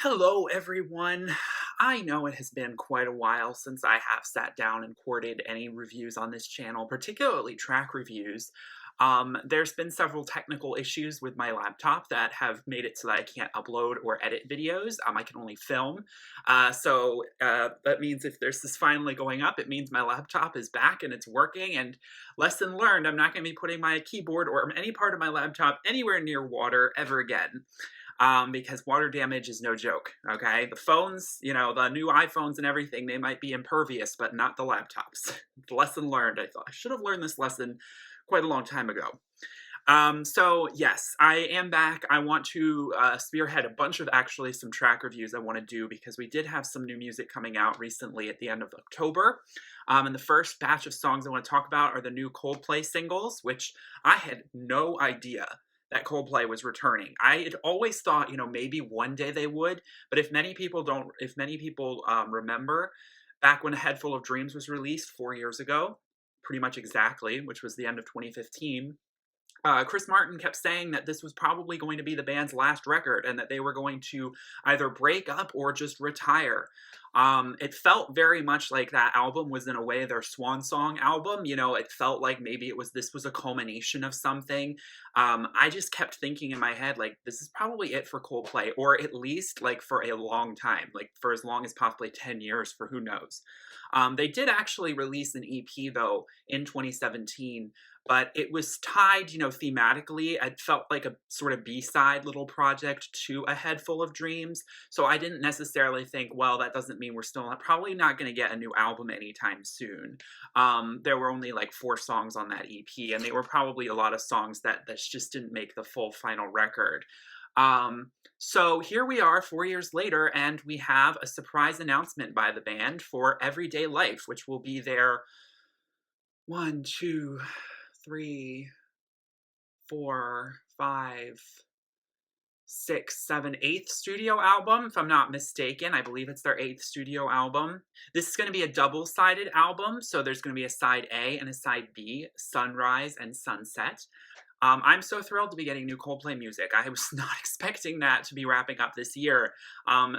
Hello, everyone. I know it has been quite a while since I have sat down and recorded any reviews on this channel, particularly track reviews. There's been several technical issues with my laptop that have made it so that I can't upload or edit videos. I can only film. So that means if this is finally going up, it means my laptop is back and it's working. And lesson learned, I'm not going to be putting my keyboard or any part of my laptop anywhere near water ever again, because water damage is no joke, okay? The phones, the new iPhones and everything, they might be impervious, but not the laptops. Lesson learned. I thought I should have learned this lesson quite a long time ago. So yes, I am back. I want to spearhead a bunch of actually some track reviews I want to do because we did have some new music coming out recently at the end of October. And the first batch of songs I want to talk about are the new Coldplay singles, which I had no idea that Coldplay was returning. I had always thought, maybe one day they would, but if many people remember, back when A Head Full of Dreams was released 4 years ago, pretty much exactly, which was the end of 2015, Chris Martin kept saying that this was probably going to be the band's last record and that they were going to either break up or just retire. It felt very much like that album was in a way their swan song album. It felt like maybe this was a culmination of something. I just kept thinking in my head, like, this is probably it for Coldplay, or at least like for a long time, like for as long as possibly 10 years, for who knows. They did actually release an EP though in 2017, but it was tied, thematically. It felt like a sort of B-side little project to A Head Full of Dreams. So I didn't necessarily think, well, that doesn't mean we're probably not going to get a new album anytime soon. There were only like 4 songs on that EP, and they were probably a lot of songs that just didn't make the full final record. So here we are 4 years later, and we have a surprise announcement by the band for Everyday Life, which will be their 1, 2, 3, 4, 5, 6, 7, 8th studio album, if I'm not mistaken. I believe it's their 8th studio album. This is going to be a double-sided album, so there's going to be a side A and a side B, Sunrise and Sunset. I'm so thrilled to be getting new Coldplay music. I was not expecting that to be wrapping up this year.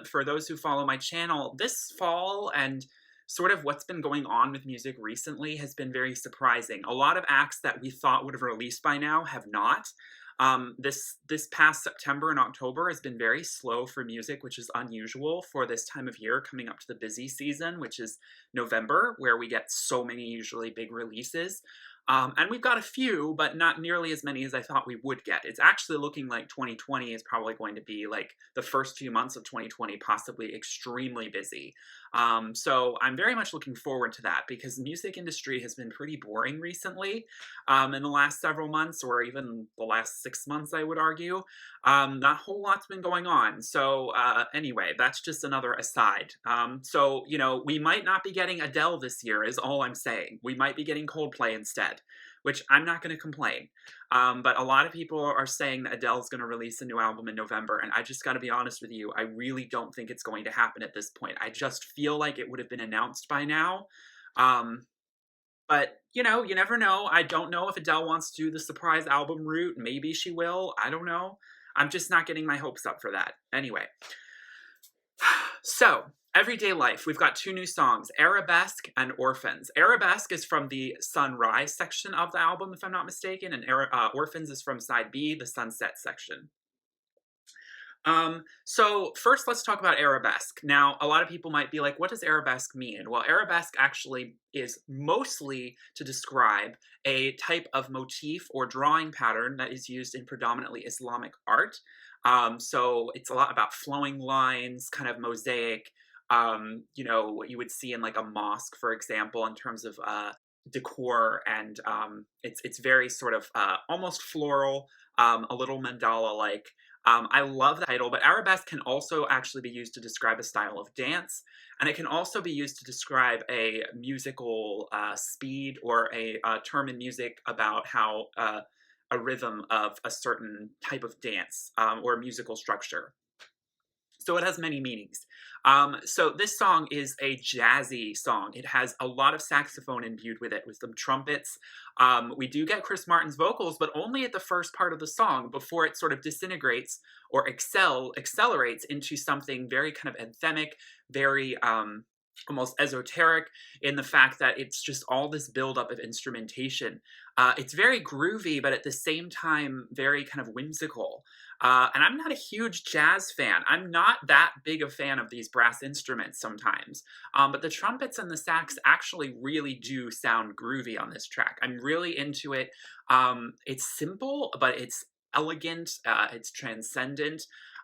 For those who follow my channel, this fall and sort of what's been going on with music recently has been very surprising. A lot of acts that we thought would have released by now have not. This past September and October has been very slow for music, which is unusual for this time of year coming up to the busy season, which is November, where we get so many usually big releases. And we've got a few, but not nearly as many as I thought we would get. It's actually looking like 2020 is probably going to be like the first few months of 2020, possibly extremely busy. So I'm very much looking forward to that because the music industry has been pretty boring recently, in the last several months, or even the last 6 months, I would argue. Not a whole lot's been going on. So anyway, that's just another aside. So, we might not be getting Adele this year is all I'm saying. We might be getting Coldplay instead, which I'm not going to complain. But a lot of people are saying that Adele's going to release a new album in November, and I just got to be honest with you, I really don't think it's going to happen at this point. I just feel like it would have been announced by now. But, you never know. I don't know if Adele wants to do the surprise album route. Maybe she will. I don't know. I'm just not getting my hopes up for that. Anyway. So, Everyday Life. We've got 2 new songs, Arabesque and Orphans. Arabesque is from the Sunrise section of the album, if I'm not mistaken, and Orphans is from side B, the Sunset section. So first let's talk about arabesque. Now, a lot of people might be like, what does arabesque mean? Well, arabesque actually is mostly to describe a type of motif or drawing pattern that is used in predominantly Islamic art. So it's a lot about flowing lines, kind of mosaic, what you would see in like a mosque, for example, in terms of decor, and it's very sort of almost floral, a little mandala-like. I love the title, but arabesque can also actually be used to describe a style of dance, and it can also be used to describe a musical speed, or a term in music about how a rhythm of a certain type of dance or musical structure. So it has many meanings. So this song is a jazzy song. It has a lot of saxophone imbued with it, with some trumpets. We do get Chris Martin's vocals, but only at the first part of the song before it sort of disintegrates or accelerates into something very kind of anthemic, very almost esoteric in the fact that it's just all this buildup of instrumentation. It's very groovy, but at the same time, very kind of whimsical. And I'm not a huge jazz fan. I'm not that big a fan of these brass instruments sometimes. But the trumpets and the sax actually really do sound groovy on this track. I'm really into it. It's simple, but it's elegant. It's transcendent.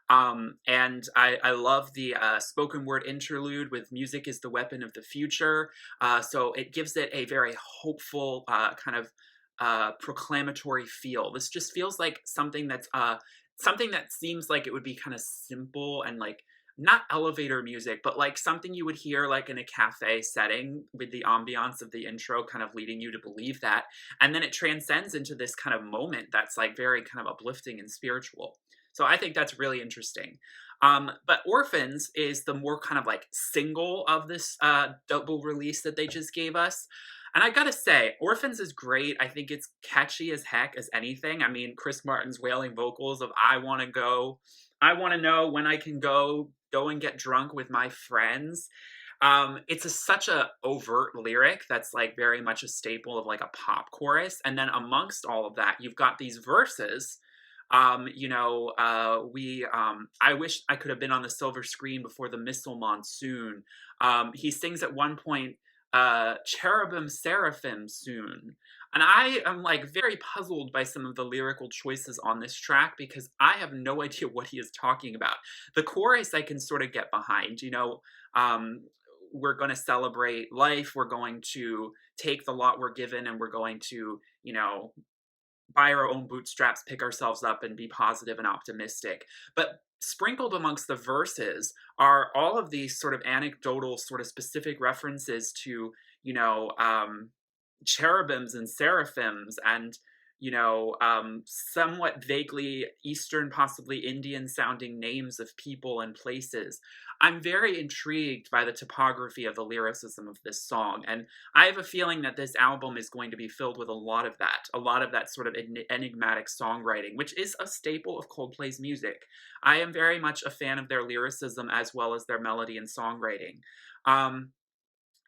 And I love the spoken word interlude with music is the weapon of the future. So it gives it a very hopeful kind of proclamatory feel. This just feels like something that's something that seems like it would be kind of simple and like not elevator music, but like something you would hear like in a cafe setting with the ambiance of the intro kind of leading you to believe that. And then it transcends into this kind of moment that's like very kind of uplifting and spiritual. So I think that's really interesting. But Orphans is the more kind of like single of this double release that they just gave us. And I gotta say, Orphans is great. I think it's catchy as heck as anything. I mean, Chris Martin's wailing vocals of I wanna go, I wanna know when I can go and get drunk with my friends. It's such a overt lyric that's like very much a staple of like a pop chorus. And then amongst all of that, you've got these verses I wish I could have been on the silver screen before the missile monsoon. He sings at one point, cherubim seraphim soon. And I am like very puzzled by some of the lyrical choices on this track because I have no idea what he is talking about. The chorus I can sort of get behind, we're going to celebrate life, we're going to take the lot we're given, and we're going to, by our own bootstraps, pick ourselves up and be positive and optimistic. But sprinkled amongst the verses are all of these sort of anecdotal, sort of specific references to, cherubims and seraphims and, somewhat vaguely Eastern, possibly Indian sounding names of people and places. I'm very intrigued by the topography of the lyricism of this song. And I have a feeling that this album is going to be filled with a lot of that sort of enigmatic songwriting, which is a staple of Coldplay's music. I am very much a fan of their lyricism as well as their melody and songwriting.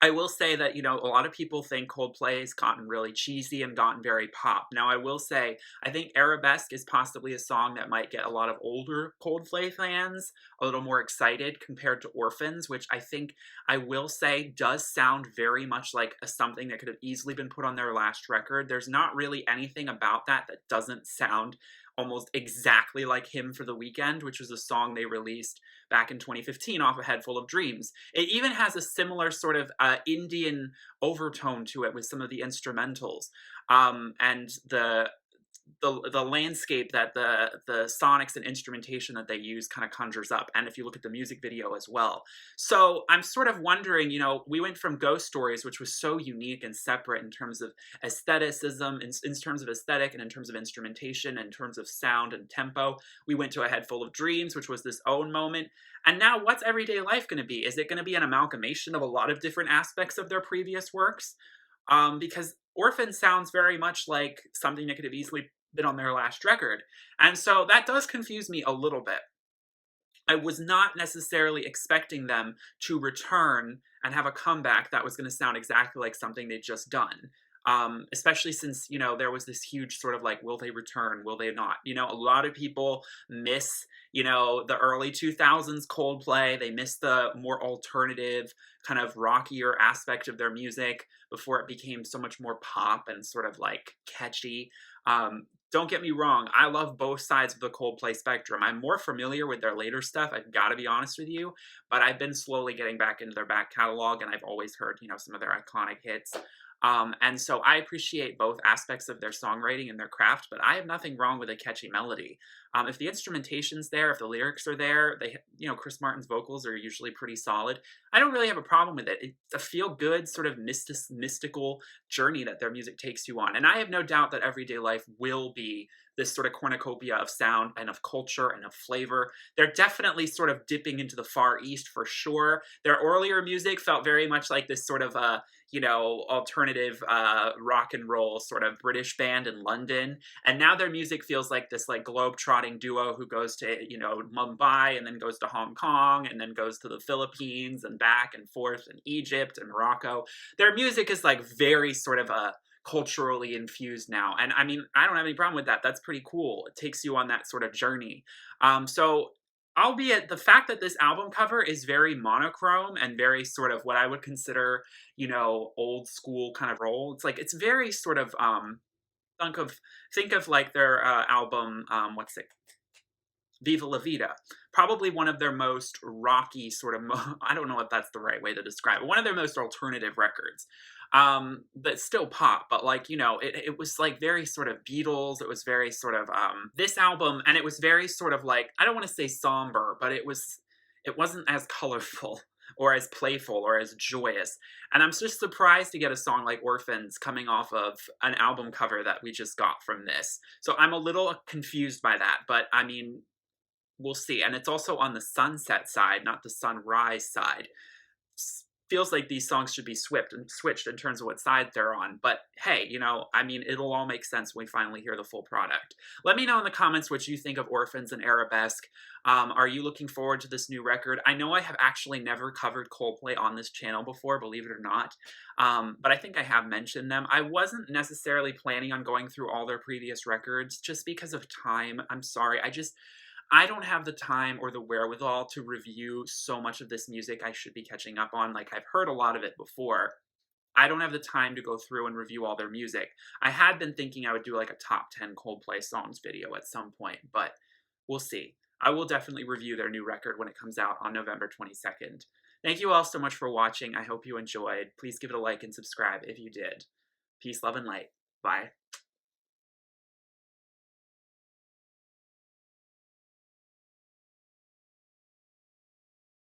I will say that, a lot of people think Coldplay has gotten really cheesy and gotten very pop. Now, I will say, I think Arabesque is possibly a song that might get a lot of older Coldplay fans a little more excited compared to Orphans, which I think, I will say, does sound very much like something that could have easily been put on their last record. There's not really anything about that doesn't sound almost exactly like Hymn for the Weekend, which was a song they released back in 2015 off A Head Full of Dreams. It even has a similar sort of Indian overtone to it with some of the instrumentals. And the landscape that the sonics and instrumentation that they use kind of conjures up, and if you look at the music video as well. So I'm sort of wondering, we went from Ghost Stories, which was so unique and separate in terms of aestheticism, in terms of aesthetic and in terms of instrumentation, in terms of sound and tempo. We went to A Head Full of Dreams, which was this own moment. And now what's Everyday Life going to be? Is it going to be an amalgamation of a lot of different aspects of their previous works? Because Orphan sounds very much like something that could have easily been on their last record. And so that does confuse me a little bit. I was not necessarily expecting them to return and have a comeback that was going to sound exactly like something they'd just done. Especially since, there was this huge sort of like, will they return? Will they not? A lot of people miss, the early 2000s Coldplay. They miss the more alternative, kind of rockier aspect of their music before it became so much more pop and sort of like catchy. Don't get me wrong, I love both sides of the Coldplay spectrum. I'm more familiar with their later stuff, I've got to be honest with you, but I've been slowly getting back into their back catalog, and I've always heard, some of their iconic hits. And so I appreciate both aspects of their songwriting and their craft, but I have nothing wrong with a catchy melody. If the instrumentation's there, if the lyrics are there, Chris Martin's vocals are usually pretty solid. I don't really have a problem with it. It's a feel-good sort of mystical journey that their music takes you on. And I have no doubt that Everyday Life will be this sort of cornucopia of sound and of culture and of flavor. They're definitely sort of dipping into the Far East for sure. Their earlier music felt very much like this sort of alternative rock and roll sort of British band in London. And now their music feels like this like globe-trotting duo who goes to, Mumbai and then goes to Hong Kong and then goes to the Philippines and back and forth and Egypt and Morocco. Their music is like very sort of culturally infused now. And I mean, I don't have any problem with that. That's pretty cool. It takes you on that sort of journey. So albeit the fact that this album cover is very monochrome and very sort of what I would consider, old school kind of role. It's like, it's very sort of, think of like their album, what's it? Viva La Vida. Probably one of their most rocky sort of, I don't know if that's the right way to describe it, one of their most alternative records. But still pop, but like, it was like very sort of Beatles. It was very sort of, this album, and it was very sort of like, I don't want to say somber, but it wasn't as colorful or as playful or as joyous. And I'm just surprised to get a song like Orphans coming off of an album cover that we just got from this. So I'm a little confused by that, but I mean, we'll see. And it's also on the sunset side, not the sunrise side. Feels like these songs should be switched in terms of what side they're on. But hey, I mean, it'll all make sense when we finally hear the full product. Let me know in the comments what you think of Orphans and Arabesque. Are you looking forward to this new record? I know I have actually never covered Coldplay on this channel before, believe it or not. But I think I have mentioned them. I wasn't necessarily planning on going through all their previous records just because of time. I'm sorry. I don't have the time or the wherewithal to review so much of this music I should be catching up on. Like, I've heard a lot of it before. I don't have the time to go through and review all their music. I had been thinking I would do like a top 10 Coldplay songs video at some point, but we'll see. I will definitely review their new record when it comes out on November 22nd. Thank you all so much for watching. I hope you enjoyed. Please give it a like and subscribe if you did. Peace, love, and light. Bye.